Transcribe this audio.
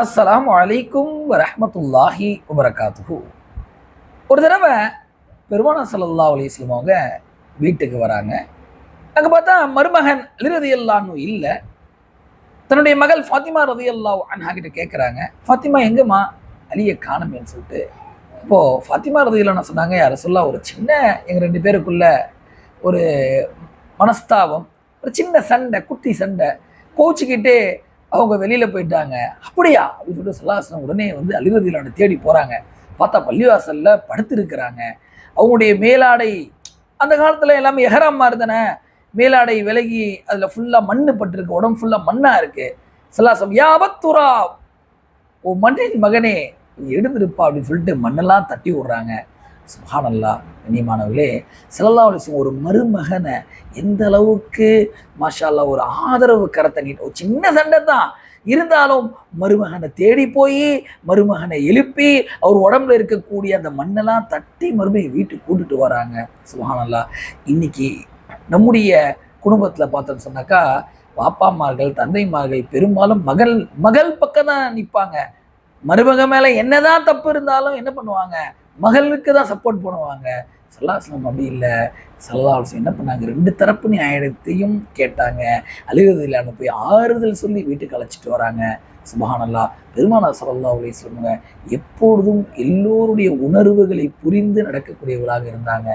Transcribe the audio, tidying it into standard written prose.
அஸ்ஸலாமு அலைக்கும் வரஹ்மத்துல்லாஹி வபரகாத்துஹு. ஒரு தடவை பெருமானார் ஸல்லல்லாஹு அலைஹி வஸல்லம் அவங்க வீட்டுக்கு வராங்க. அங்கே பார்த்தா மருமகன் அலி ரலியல்லாஹு அன்ஹு இல்லை. தன்னுடைய மகள் ஃபாத்திமா ரலியல்லாஹு அன்ஹா கிட்ட கேட்குறாங்க, ஃபாத்திமா எங்கம்மா, அலியை காணுமேன்னு சொல்லிட்டு. இப்போது ஃபாத்திமா ரலியல்லாஹு அன்ஹா சொன்னாங்க, யா ரசூலல்லாஹ், ஒரு சின்ன எங்கள் ரெண்டு பேருக்குள்ள ஒரு மனஸ்தாபம், ஒரு சின்ன சண்டை, குட்டி சண்டை, கோச்சிக்கிட்டு அவங்க வெளியில் போயிட்டாங்க. அப்படியா அப்படின்னு சொல்லிட்டு ஸல்லல்லாஹு அலைஹி வஸல்லம் உடனே வந்து அலி ரலியல்லாஹு அன்ஹு தேடி போகிறாங்க. பார்த்தா பள்ளிவாசலில் படுத்திருக்கிறாங்க. அவங்களுடைய மேலாடை, அந்த காலத்தில் எல்லாமே எஹராம் மாதிரி தானே, மேலாடை விலகி அதில் ஃபுல்லாக மண்ணு பட்டிருக்கு, உடம்பு ஃபுல்லாக மண்ணாக இருக்குது. ஸல்லல்லாஹு அலைஹி வஸல்லம், யா அபத்துரா, ஓ மண்ணின் மகனே நீ எழுந்திருப்பா அப்படின்னு சொல்லிட்டு மண்ணெல்லாம் தட்டி விடுறாங்க. சுப்ஹானல்லாஹ். கண்ணியமானவர்களே, ஸல்லல்லாஹு அலைஹி வஸல்லம் ஒரு மருமகனை எந்த அளவுக்கு மாஷா அல்லாஹ் ஒரு ஆதரவு கரத்தை நீட்ட, ஒரு சின்ன சண்டை தான் இருந்தாலும் மருமகனை தேடி போய் மருமகனை எழுப்பி அவர் உடம்புல இருக்கக்கூடிய அந்த மண்ணெல்லாம் தட்டி மறுபடியும் வீட்டுக்கு கூட்டுட்டு வராங்க. சுப்ஹானல்லாஹ். இன்னைக்கு நம்முடைய குடும்பத்தில் பார்த்தோன்னு சொன்னாக்கா, பாப்பாமார்கள், தந்தைமார்கள் பெரும்பாலும் மகள் பக்கம் தான் நிற்பாங்க. மருமக மேலே என்னதான் தப்பு இருந்தாலும் என்ன பண்ணுவாங்க, மகளுக்கு தான் சப்போர்ட் பண்ணுவாங்க. ஸல்லல்லாஹு அலைஹி வஸல்லம் அப்படி இல்லை. ஸல்லல்லாஹு அலைஹி வஸல்லம் என்ன பண்ணாங்க, ரெண்டு தரப்பு நியாயத்தையும் கேட்டாங்க. அலி ரலியல்லாஹு அன்ஹு போய் ஆறுதல் சொல்லி வீட்டுக்கு அழைச்சிட்டு வராங்க. சுப்ஹானல்லாஹ். பெருமானார் ஸல்லல்லாஹு அலைஹி வஸல்லம் எப்பொழுதும் எல்லோருடைய உணர்வுகளை புரிந்து நடக்கக்கூடியவர்களாக இருந்தாங்க.